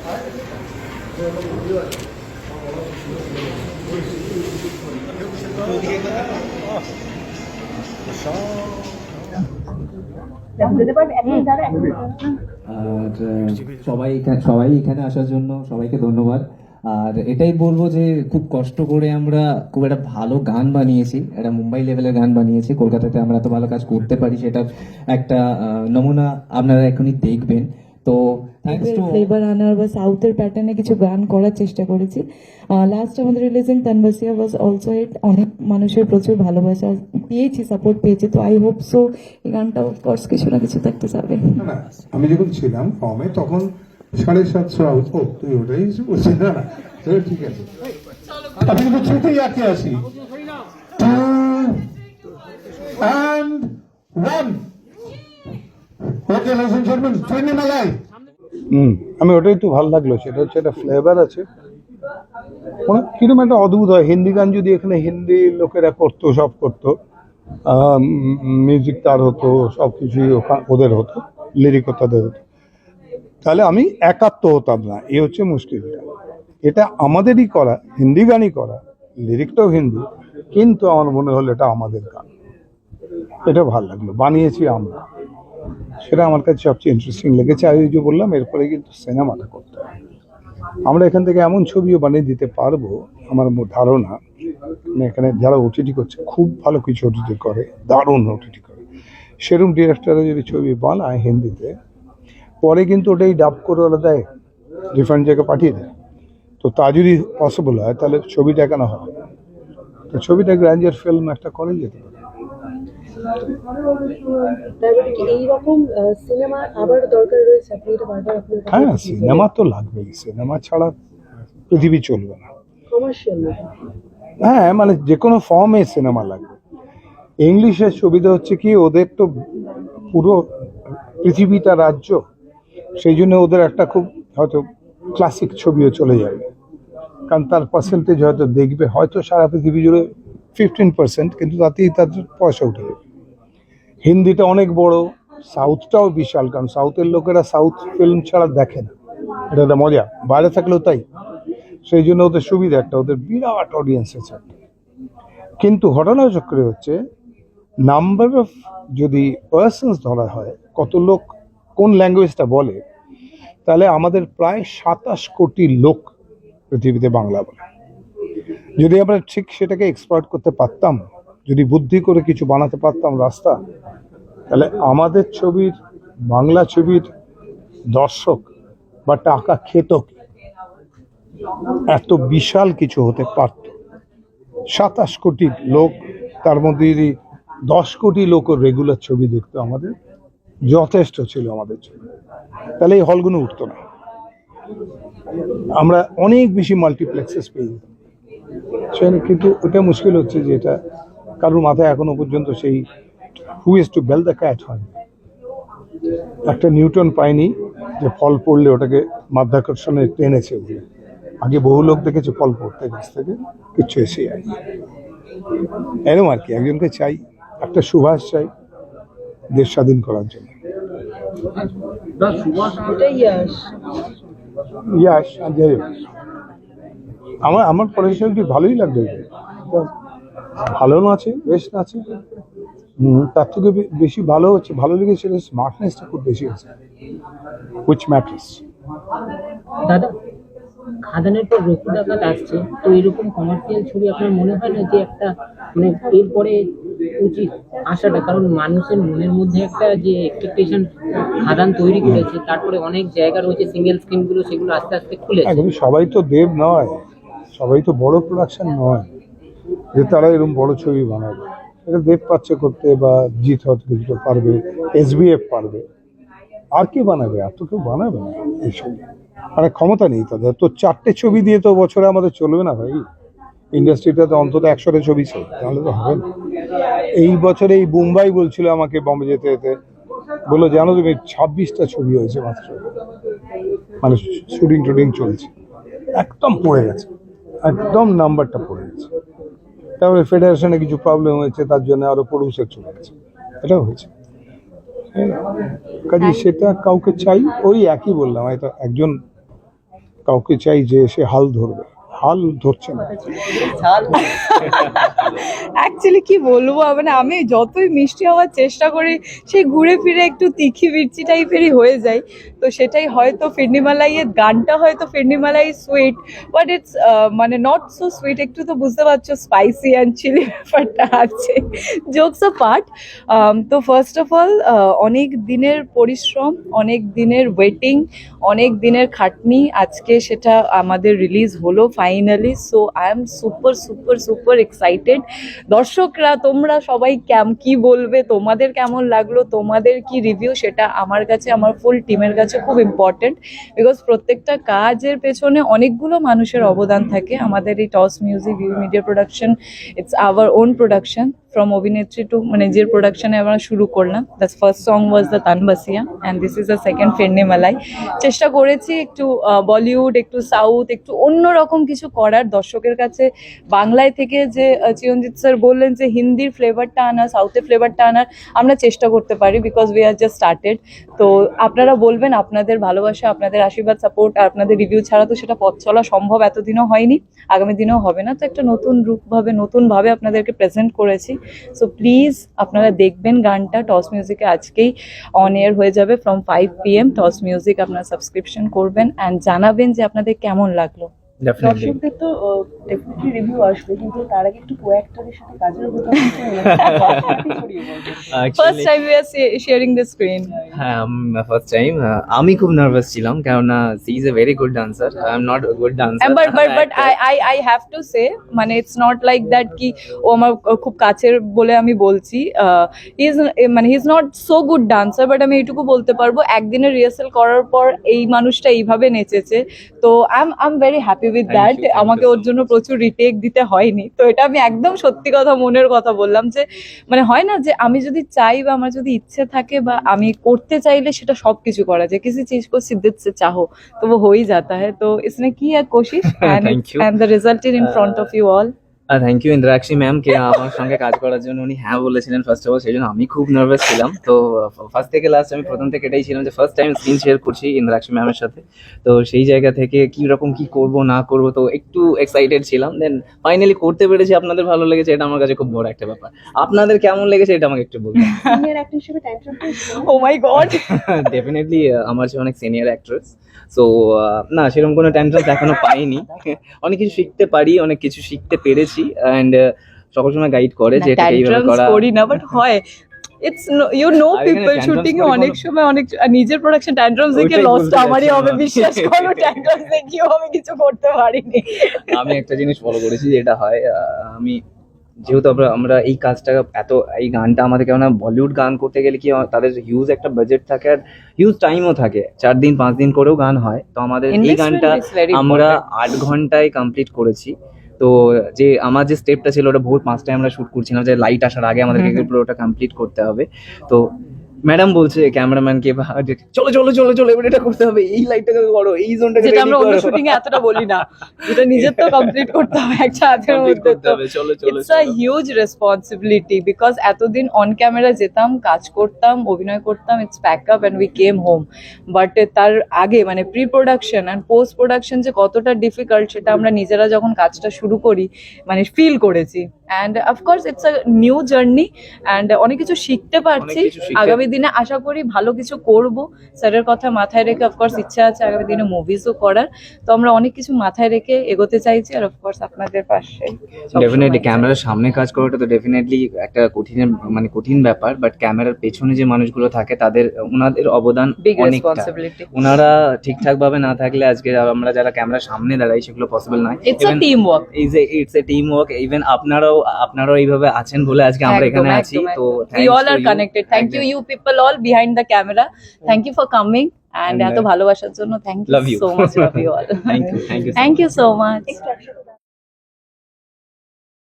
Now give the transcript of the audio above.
আর সবাই এখানে আসার জন্য সবাইকে ধন্যবাদ। আর এটাই বলবো যে খুব কষ্ট করে আমরা খুব একটা ভালো গান বানিয়েছি, একটা মুম্বাই লেভেলের গান বানিয়েছি। কলকাতাতে আমরা এত ভালো কাজ করতে পারি সেটার একটা নমুনা আপনারা এখনই দেখবেন। তো ফ্লেভার আনার বা সাউথের প্যাটার্নে কিছু গান করার চেষ্টা করেছি। লাস্ট আমাদের রিলিজিং তানবাসিয়া ওয়াজ অলসো হিট, অনেক মানুষের প্রচুর ভালোবাসা পেয়েছি, সাপোর্ট পেয়েছি। তো আই হোপ সো এই গানটা অফকোর্স কিছু না কিছু থাকতে যাবে। আমি যখন ছিলাম ফর্মে তখন 750 আউট। ও তুই ওটাই বলছিস? না না ঠিক আছে, আমি কিন্তু ছুটেই আঁকে আসি। 2 and 1 okay ladies and gentlemen, ট্রেনে মেলায় আমি ওটাই একটু ভালো লাগলো, সেটা হচ্ছে একটা ফ্লেভার আছে, মানে কিরকম একটা অদ্ভুত হয়। হিন্দি গান যদি এখানে হিন্দি লোকেরা করতো, সব করতো, মিউজিক তার হতো, সব কিছুই ওদের হতো, লিরিকও তাদের হতো, তাহলে আমি একাত্ম হতাম না। এই হচ্ছে মুশকিলটা। এটা আমাদেরই করা, হিন্দি গানই করা, লিরিকটাও হিন্দি, কিন্তু আমার মনে হলো এটা আমাদের গান, এটা ভালো লাগলো, বানিয়েছি আমরা, সেটা আমার কাছে সবচেয়ে ইন্টারেস্টিং লেগেছে। আর ওই যে বললাম, এরপরে কিন্তু সিনেমাটা করতে হবে। আমরা এখান থেকে এমন ছবিও বানিয়ে দিতে পারবো, আমার ধারণা। এখানে যারা ওটিটি করছে খুব ভালো কিছু ওটিটি করে, দারুণ ওটিটি করে, সেরকম ডিরেক্টররা যদি ছবি বানায় হিন্দিতে, পরে কিন্তু ওটাই ডাব করে ওরা দেয়, ডিফারেন্ট জায়গায় পাঠিয়ে দেয়। তো তা যদি পসিবল হয় তাহলে ছবিটা কেন হবে? তো ছবিটা গ্র্যান্ডিয়ার ফিল্ম একটা করে যেতে পারে। হ্যাঁ, সিনেমা তো লাগবেই, সিনেমা ছাড়া পৃথিবী চলবে না। হ্যাঁ, মানে যে কোনো ফর্মে সিনেমা লাগবে। ইংলিশের সুবিধা হচ্ছে কি, ওদের তো পুরো পৃথিবীটা রাজ্য, সেই জন্য ওদের একটা খুব হয়তো ক্লাসিক ছবিও চলে যাবে, কারণ তার পার্সেন্টেজ হয়তো দেখবে হয়তো সারা পৃথিবী জুড়ে 15%, কিন্তু তাতেই তাদের পয়সা উঠে যাবে। হিন্দিটা অনেক বড়, সাউথটাও বিশাল, কারণ সাউথের লোকেরা সাউথ ফিল্ম ছাড়া দেখে না, এটা একটা মজা, বাইরে থাকলেও তাই। সেই জন্য ওদের সুবিধা একটা, ওদের বিরাট অডিয়েন্স আছে। কিন্তু ঘটনাচক্রে হচ্ছে, নাম্বার অফ যদি পার্সনস ধরা হয়, কত লোক কোন ল্যাঙ্গুয়েজটা বলে, তাহলে আমাদের প্রায় 27 কোটি লোক পৃথিবীতে বাংলা বলে। যদি আমরা ঠিক সেটাকে এক্সপ্লয়েট করতে পারতাম, যদি বুদ্ধি করে কিছু বানাতে পারতাম রাস্তা, তাহলে আমাদের ছবির, বাংলা ছবির দর্শক বা টাকা খেত কি, এত বিশাল কিছু হতে পারত। 27 কোটি লোক, তার মধ্যে যদি 10 কোটি লোক রেগুলার ছবি দেখতো, আমাদের যথেষ্ট ছিল আমাদের ছবি, তাহলে এই হলগুলো উঠতো না, আমরা অনেক বেশি মাল্টিপ্লেক্সেস পেয়ে যেতাম। কিন্তু ওটা মুশকিল হচ্ছে যে এটা কারোর মাথায় এখনো পর্যন্ত সেই who is to bell the cat হয়, একটা নিউটন পায়নি যে ফল পড়লে ওটাকে মাধ্যাকর্ষণে টেনেছে বলে। আগে বহু লোক দেখেছে ফল পড়তে, গাছ থেকে কিচ্ছু এসে যায়নি। এরকম আর কি, একজনকে চাই, একটা সুভাষ চাই দেশ স্বাধীন করার জন্য। আমার পড়াশোনাটি ভালোই লাগবে, ভালো নাচে, বেশ নাচে, তার থেকে বেশি ভালো হচ্ছে, ভালো লেগেছে স্মার্টনেসটা খুব বেশি আছে, হুইচ ম্যাটার্স। দাদা, খাদানের পর রঘু ডাকাত আসছে, তো এরকম কমার্শিয়াল ছবি আপনার মনে হয় না যে একটা মানে এরপরে উচিত আসাটা? কারণ মানুষের মনের মধ্যে একটা যে এক্সপেকটেশন খাদান তৈরি করেছে, তারপরে অনেক জায়গা রয়েছে সিঙ্গেল স্ক্রিন গুলো, সেগুলো আস্তে আস্তে খুলেছে। সবাই তো দেব নয়, সবাই তো বড় প্রোডাকশন নয় যে তারা এরকম বড় ছবি বানাবে। এটা দেব পাচ্ছে করতে, বা জিৎ হয়তো কিছুটা পারবে, SBF পারবে, আর কি বানাবে? আর তো কেউ বানাবে না এই ছবি, মানে ক্ষমতা নেই তাদের। তো 4টে ছবি দিয়ে তো বছরে আমাদের চলবে না ভাই, ইন্ডাস্ট্রিটা তো অন্তত 100টা ছবি চাই, তাহলে তো হবে না। এই বছরে এই মুম্বাই বলছিল আমাকে, বম্বে যেতে যেতে বললো, জানো তুমি 26টা ছবি হয়েছে মাত্র, মানে শুটিং টুটিং চলছে, একদম পড়ে গেছে, একদম নাম্বারটা পড়ে গেছে। তারপরে ফেডারেশনে কিছু প্রবলেম হয়েছে, তার জন্য আরো প্রডিউসার চলে গেছে, এটাও হয়েছে। কাজে সেটা কাউকে চাই, ওই একই বললাম, হয়তো একজন কাউকে চাই যে এসে হাল ধরবে, হাল ধরছে না। অ্যাকচুয়ালি কি বলবো, মানে আমি যতই মিষ্টি হওয়ার চেষ্টা করি সেই ঘুরে ফিরে একটু তিখি মির্চি টাইপেরই হয়ে যায়। তো সেটাই হয়তো ফিরনিমালাইয়ের গানটা হয়তো ফিরনিমালাই সুইট, বাট ইটস মানে নট সো সুইট, একটু তো বুঝতে পারছো স্পাইসি অ্যান্ড চিলি ব্যাপারটা আছে। জোকস আ পার্ট। তো ফার্স্ট অফ অল অনেক দিনের পরিশ্রম, অনেক দিনের ওয়েটিং, অনেক দিনের খাটনি, আজকে সেটা আমাদের রিলিজ হলো finally. So I am super super super excited. দর্শকরা তোমরা সবাই কি বলবে, তোমাদের কেমন লাগলো, তোমাদের কি রিভিউ, সেটা আমার কাছে, আমার ফুল টিমের কাছে খুব ইম্পর্টেন্ট। বিকজ প্রত্যেকটা কাজের পেছনে অনেকগুলো মানুষের অবদান থাকে। আমাদের এই টস music media production, it's our own production from অভিনেত্রী টু নিজের প্রোডাকশনে আমরা শুরু করলাম। The first song was the তানবাসিয়া and this is the second ফিরনিমালাই। চেষ্টা করেছি একটু বলিউড, একটু সাউথ, একটু অন্যরকম কিছু করার, দর্শকের কাছে বাংলায় থেকে যে চিরঞ্জিত স্যার বললেন যে হিন্দির ফ্লেভারটা আনা, সাউথের ফ্লেভারটা আনার, আমরা চেষ্টা করতে পারি because we are just started. তো আপনারা বলবেন, আপনাদের ভালোবাসা, আপনাদের আশীর্বাদ, সাপোর্ট আর আপনাদের রিভিউ ছাড়া তো সেটা পথ চলা সম্ভব এতদিনও হয়নি, আগামী দিনেও হবে না। তো একটা নতুন রূপভাবে, নতুনভাবে আপনাদেরকে প্রেজেন্ট করেছি। সো প্লিজ আপনারা দেখবেন গানটা। টস মিউজিকে আজকেই অন এয়ার হয়ে যাবে ফ্রম 5 PM। টস মিউজিক আপনারা সাবস্ক্রিপশন করবেন অ্যান্ড জানাবেন যে আপনাদের কেমন লাগলো। ডেফিনেটলি। দর্শকদের তো ডেফিনেটলি রিভিউ আসবে, কিন্তু তার আগে একটু কো-অ্যাক্টরের সাথে কাজের কথা first time we are sharing the screen. হ্যাঁ, ফার্স্ট টাইম। আমি খুব নার্ভাস ছিলাম, কেননা she is a very good dancer, I am not good dancer. but I have to say, মানে it's not like that কি ও আমার খুব কাছের বলে আমি বলছি। he is not so good dancer, but আমি এইটুকু বলতে পারবো একদিনের রিহার্সাল করার পর এই মানুষটা এইভাবে নেচেছে। তো I'm very happy with Thank that. you, thank you আমাকে so ওর জন্য প্রচুর রিটেক দিতে হয়নি। তো এটা আমি একদম সত্যি কথা, মনের কথা বললাম যে মানে হয় না যে আমি যদি চাই বা আমার যদি ইচ্ছে থাকে বা আমি করতে চাইলে সেটা সবকিছু করা যায়। किसी चीज को शिद्दत से चाहो तो वो हो ही जाता है। तो इसने की है कोशिश Thank you. and the result is in front of you all. Thank you Indrakshi ma'am, কে আমার সঙ্গে কাজ করার জন্য উনি হ্যাঁ বলেছিলেন ফার্স্ট অফ অল, সেই জন্য আমি খুব নার্ভাস ছিলাম। তো ফার্স্ট থেকে লাস্ট আমি প্রথম থেকে এটাই ছিলাম যে ফার্স্ট টাইম স্ক্রিন শেয়ার করছি ইন্দ্রাক্ষী ম্যামের সাথে। তো সেই জায়গা থেকে কি রকম কি করব না করব, তো একটু এক্সাইটেড ছিলাম। দেন ফাইনালি করতে পেরেছি, আপনাদের ভালো লেগেছে, এটা আমার কাছে খুব বড় একটা ব্যাপার। আপনাদের কেমন লেগেছে এটা আমাকে একটু বলবেন। সিনিয়র অ্যাক্টর হিসেবে tantrum Oh my god. Definitely আমার চেয়ে অনেক সিনিয়র অ্যাক্ট্রেস। সো না, সেরকম কোনো টেনশন এখনো পাইনি। অনেক কিছু শিখতে পারি, অনেক কিছু শিখতে পেরেছি, অ্যান্ড সকল সময় গাইড করে যে এটা এইভাবে ট্যান্ট্রামস করা। করি না, বাট হয় ইটস ইউ নো আর এখানে পিপল tantrums শুটিং এ করে অনেক কোনো- সময় অনেক নিজের প্রোডাকশন ট্যান্ট্রামস দেখে ওইটাই লস বুঝতে আমারই পারছি হবে, না। বিশ্বাস করো। ট্যান্ট্রামস দেখিও আমি কিছু করতে পারিনি। আমি একটা জিনিস ফলো করেছি, যেটা হয় আমি যেহেতু আমরা এই কাজটা এই গানটা আমাদের, কেননা বলিউড গান করতে গেলে কি তাদের হিউজ একটা বাজেট থাকে আর হিউজ টাইমও থাকে, 4 দিন 5 দিন করেও গান হয়। তো আমাদের এই Investment গানটা is very আমরা important. 8 ঘন্টায় কমপ্লিট করেছি। তো যে আমার যে স্টেপটা ছিল ওটা ভোর 5টায় আমরা শুট করছিলাম, যে লাইট আসার আগে আমাদেরকে পুরো ওটা কমপ্লিট করতে হবে। তো ম্যাডাম বলছে ক্যামেরাম্যানকে, চলো চলো চলো চলো এবার এটা করতে হবে, এই লাইটটাকে করো, এই জোনটাকে যেটা আমরা অন্য শুটিং এ এতটা বলি না, যেটা নিজের তো কমপ্লিট করতে হবে একটা হাতের মধ্যে। তো চলো চলো it's a huge responsibility because এতদিন অন ক্যামেরা যেতাম, কাজ করতাম, অভিনয় করতাম, it's pack up and we came home. But তার আগে মানে pre production and post production যে কতটা ডিফিকাল্ট, সেটা আমরা নিজেরা যখন কাজটা শুরু করি মানে ফিল করেছি। And of course it's a new journey and অনেক কিছু শিখতে পারছি। কিছু শিখতে- আগামী দিনে আশা করি ভালো কিছু করব। স্যারের কথা মাথায় রেখে অফকোর্স ইচ্ছা আছে আগামী দিনে মুভিজও করার। তো আমরা অনেক কিছু মাথায় রেখে এগোতে চাইছি আর অফকোর্স আপনাদের পাশে ডেফিনেটলি ক্যামেরার সামনে কাজ করাটা তো ডেফিনেটলি একটা কঠিন ব্যাপার, বাট ক্যামেরার পেছনে যে মানুষগুলো থাকে ওনাদের অবদান বিগ অনেকটা। রেসপন্সিবিলিটি। ওনারা ঠিকঠাক ভাবে না থাকলে আজকে আমরা যারা ক্যামেরার সামনে দাঁড়াই সেগুলো পসিবল নয়। It's a team work. It's a team work. Even আপনারাও এইভাবে আছেন বলে আজকে আমরা এখানে আছি। তো we all are connected. Thank you, you people all behind the camera. Thank you for coming and And, এত ভালোবাসার জন্য thank you love you. so much. Love you all. Thank you. Thank you so much.